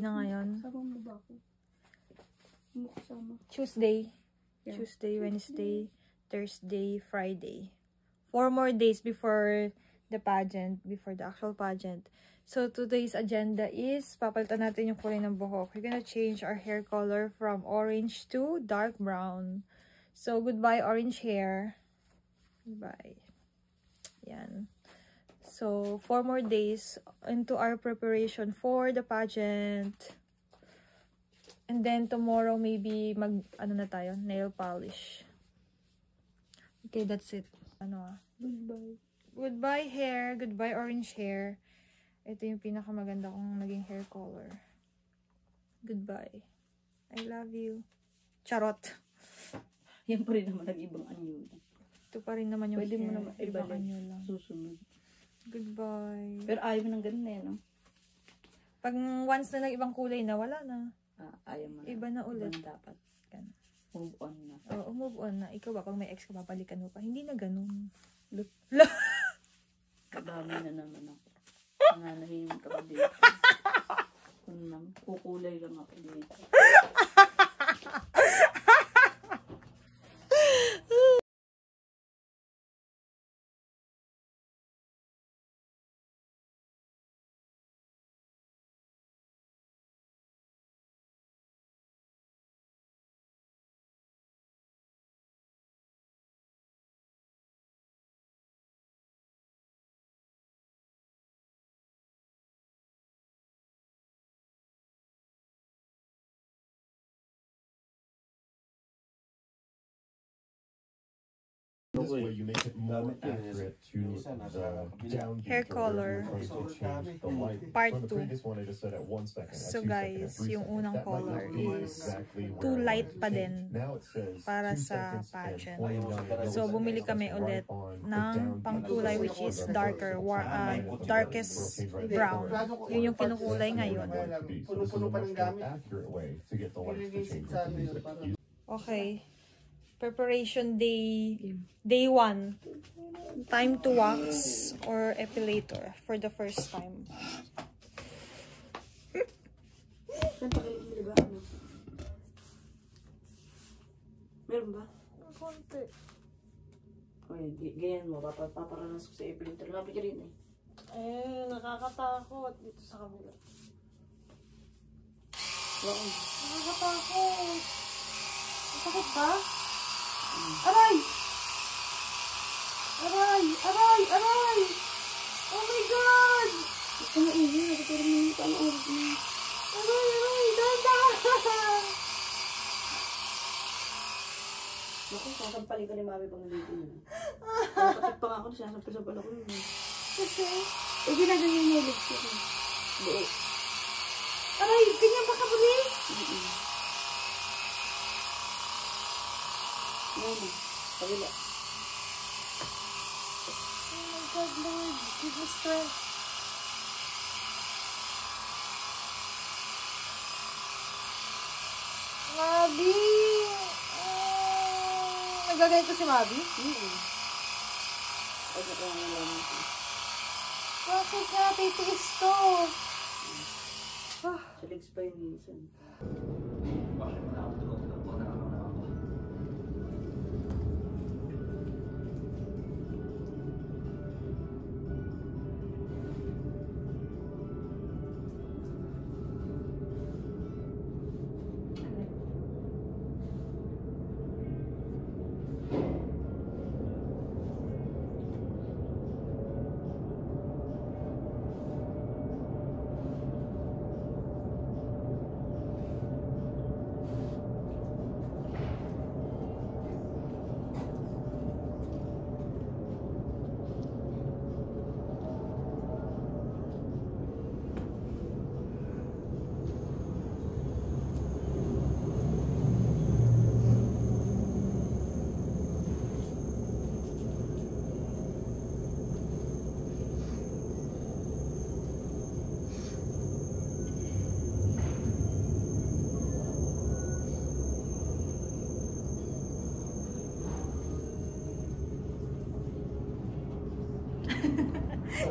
na ngayon. Sama mo ba ako? Tuesday. Yeah. Tuesday, Wednesday, Thursday, Friday. 4 more days before the pageant, before the actual pageant. So, today's agenda is, papalitan natin yung kulay ng buhok. We're gonna change our hair color from orange to dark brown. So, goodbye orange hair. Goodbye. Yan. So, 4 more days into our preparation for the pageant. And then, tomorrow, maybe nail polish. Okay, that's it. Goodbye. Goodbye hair. Goodbye orange hair. Ito yung pinakamaganda kong naging hair color. Goodbye. I love you. Charot. Yan pa rin naman nag-ibang anyo. Ito pa rin naman yung pwede mo naman ibang anyo lang. Susunod. Goodbye. Pero ayaw mo ng ganun eh, no? Pag once na nag-ibang kulay na, wala na. Ayaw mo na. Iba na ulit. Iba na dapat. Ganun. Move on na. Oo, move on na. Ikaw ba, pag may ex ka, babalikan mo pa. Hindi na ganun. Kadami na naman ako. Nananahimik ako dito. Kukulay lang ako dito. This way you make it more accurate to the down hair color. Part 2. So guys, yung unang color is too light pa din para sa pageant. So bumili kami ulit ng pangkulay which is darker, darkest brown. Yun yung kinukulay ngayon. Okay. Preparation day 1. Time to wax or epilator for the first time. Meron ba? Konti. Okay, ganyan mo. Paparanas ko sa epilator. Lapit ka rin eh. Nakakatakot dito sa kabila. Nakakatakot. Takot ba? Aray! Aray! Aray! Aray! Oh my God! Ito na iyo. Ito rin yung panood mo. Aray! Aray! Dahan! Naku, sasampalin ka ni mami pang nandito na. Nakapit pa nga ako, sinasampal-sampal ako yun. Kasi? Ginaganyan niya ulit siya. Buo. Aray! Ganyan ba kabilis? Mama, kabila. Oh my God, Lord. Give me strength. Mabi! Nagagay ko si Mabi? Bakit nga titiis to? Sa legs pa yun minsan.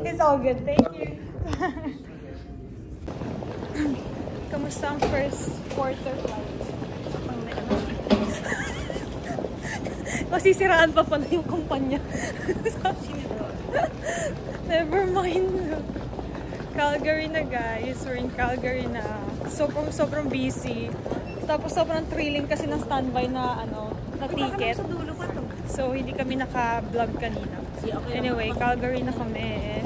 It's all good. Thank you. Kamusta ang first quarter flight? Masisiraan pa pala yung kumpanya. Never mind. Calgary na guys. We're in Calgary na. Sobrang busy. Tapos sobrang thrilling kasi ng standby na na ticket. So hindi kami naka-vlog kanina. Anyway, Calgary na kami.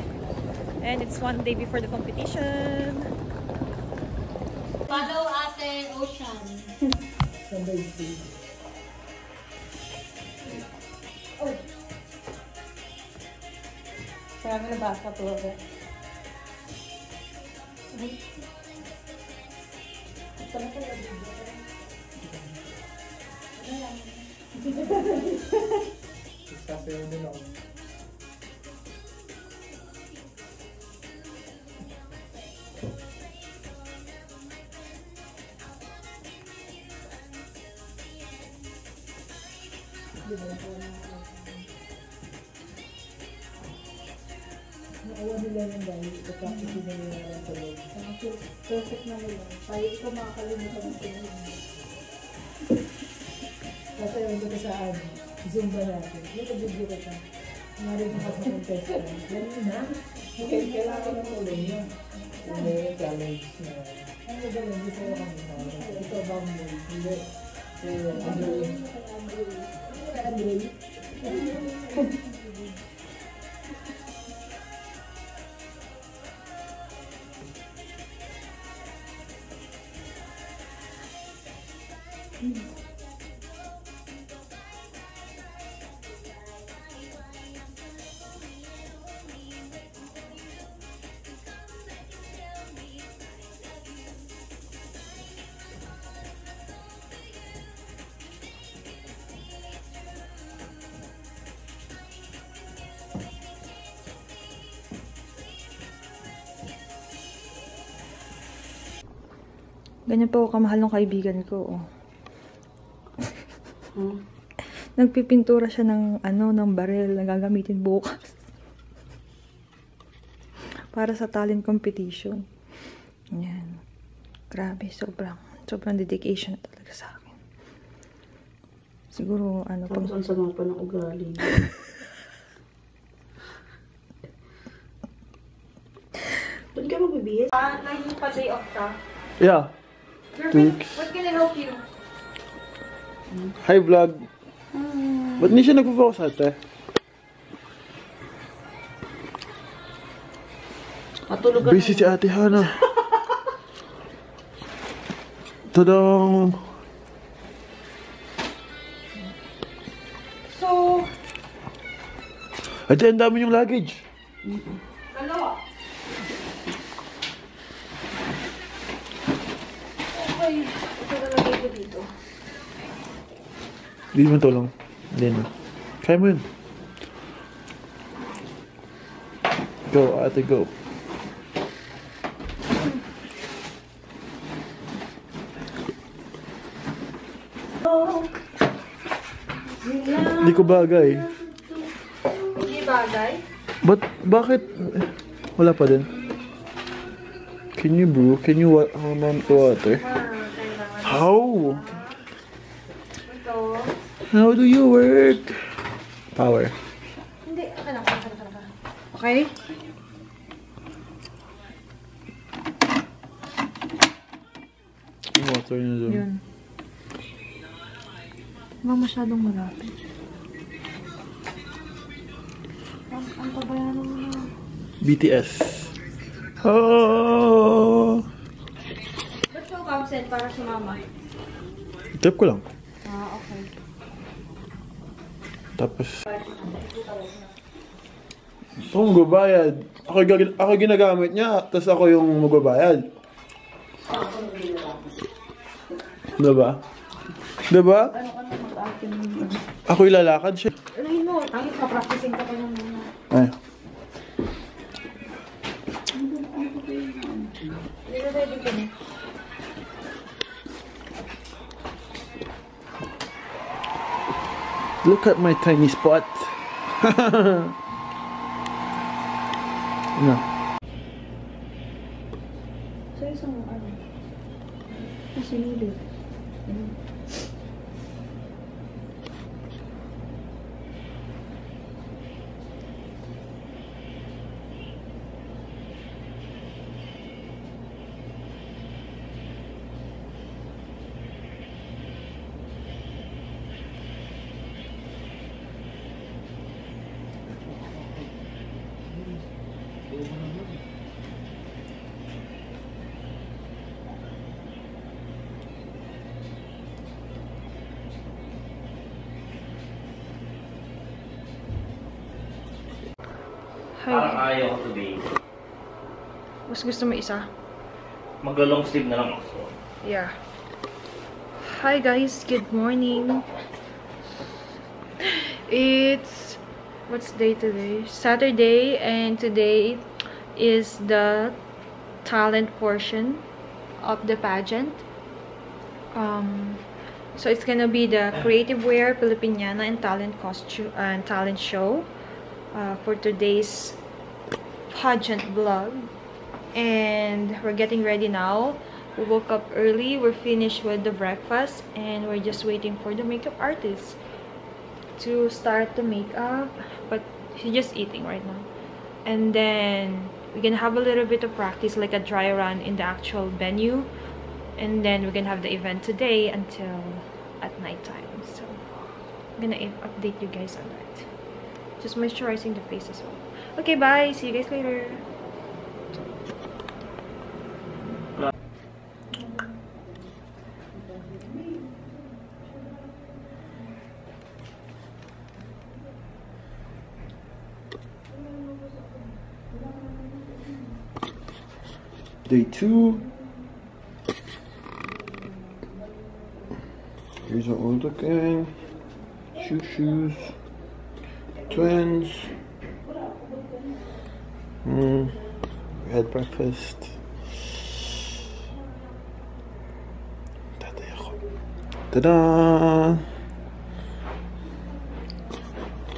And it's one day before the competition. Follow Ate Ocean. Kaya nga nabasa to. Ayaw nila yung dahil ito-practice nila yung sa loob. Perfect na nila. Tayo ito makakalimutan ng pinag. Kasi yung ito sa Zumba natin. Yung nag-video ka siya. Marinig ka sa contestant. Yan na. Okay, kailangan ng uling yun. Yung may challenge na. Ang magaling, hindi sa'yo kami. Ito bamboo. Hindi. Andre. Ganyan pa ako kamahal ng kaibigan ko. Nagpipintura siya ng ng barel na gagamitin bukas. Para sa talent competition. Yan. Grabe, sobrang dedication na talaga sa akin. Siguro, Tapos ang sama pa ng ugali. Doon ka magbibihis? Naging pa day off ka? Yeah. Perfect. What can I help you? Hi vlog. Ba't hindi siya nagpo-focus ate? Matulog ka Busy si ate Hana. Tadang. So, Ate, ang dami yung luggage. dalawa. Okay. Ito nalagay ko dito. Hindi mo tulong. Hindi na. Kaya mo yun. Go, ate, go. Hindi ko bagay. Hindi bagay. Bakit? Wala pa din. Can you brew? Can you hold on to water? How? Ito. How do you work? Power. Hindi. Okay? Yung water niya dun. Yun. Huwag masyadong malapit. Ang pabayaran mo na. BTS. Oh! Ba't ka absent para sumama? Tip ko lang. Ah, okay. Tapos... Ako magbabayad. Ako ginagamit niya, tapos ako yung magbabayad. Diba? Diba? Ako ilalakad siya. Ay mo, tangit ka, practicing ka pa naman. Ay. Hindi na ready ka na. Look at my tiny spot. No. So, isang Sinulid. Parang Hi. ayaw ko today. Mas gusto mo isa? Mag-long sleeve na lang ako. Yeah. Hi guys, good morning. It's what's day today? Saturday, and today is the talent portion of the pageant. So it's gonna be the Creative Wear Filipiniana and Talent Costume and Talent Show for today's pageant vlog. And we're getting ready now. We woke up early, we're finished with the breakfast, and we're just waiting for the makeup artist to start the makeup, but she's just eating right now. And then we're gonna have a little bit of practice, like a dry run in the actual venue, and then we're gonna have the event today until at night time. So I'm gonna update you guys on that. Just moisturizing the face as well. Okay, bye, see you guys later. Day 2. Here's what we're looking. Shoes. Twins. We had breakfast. Ta-da!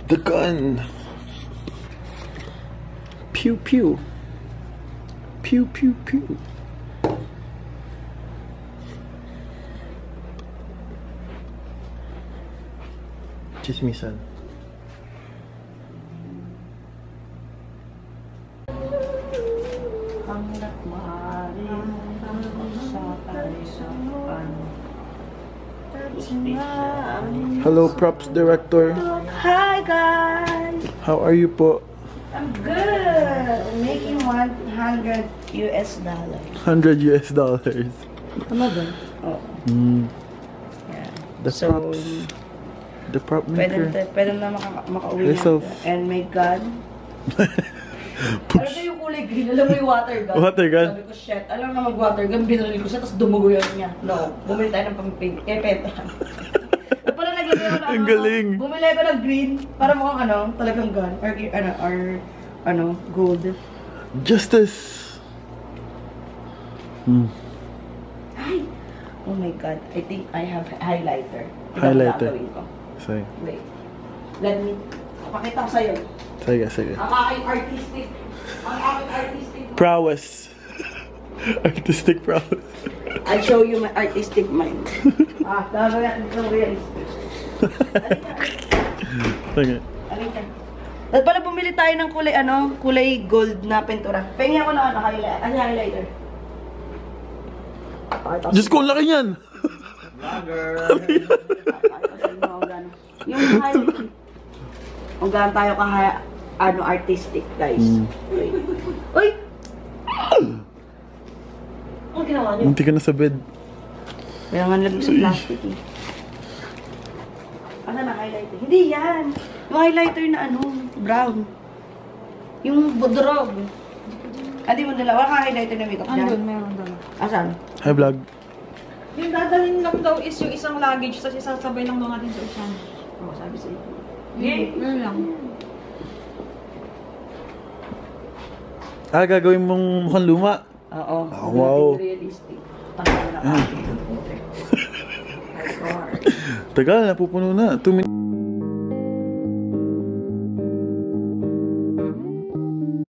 The gun! Pew pew! Pew pew pew! Chismisan. Hanggat maaari sa talisapan. Hello, props director. Hi guys! How are you po? I'm good! Making $100 US. 100 US dollars. Tama ba? Oo. Yeah. The So, props. The prop maker. Pwede na makauwi Yes, of- natin. And my God. Alam mo yung kulay green? Alam mo yung water gun? Water gun? Sabi ko, shit. Alam na mag-water gun. Binili ko siya, tapos dumugo yun niya. No. Bumili tayo ng pang-pink. Kaya peta. Pala naglagay ako ng Ang galing. Bumili ako ng green. Para mukhang talagang gun. Or gold. Justice. Ay! Oh my God. I think I have highlighter. Highlighter. Gagawin ko. Sige. Wait. Let me... Pakita ko sa'yo. Sige. Ang aking artistic. Prowess. Artistic prowess. I'll show you my artistic mind. Gagawin natin ito realistic. Sige. Alika. At pala bumili tayo ng kulay gold na pintura. Pengi ako na highlighter. Diyos ko, ang laki niyan! Yung highlighter. Kung gaan tayo artistic, guys. Wait. Uy! Ano ginawa niyo? Hindi ka na sa bed. Kaya nga lang sa plastic eh. Ano na highlighter? Hindi yan! Yung highlighter na brown. Yung budrog. Hindi mo dala. Wala ka highlighter na makeup dyan. Andun, meron doon. Asan? Hi, vlog. Yung dadalhin lang daw is yung isang luggage, tapos isasabay lang daw natin sa usan. Oo, sabi sa'yo. Yun lang. Gagawin mong mukhang luma. Oo. Wow. Realistic. Tanggal na ako. Tagal, napupuno na. 2 minutes.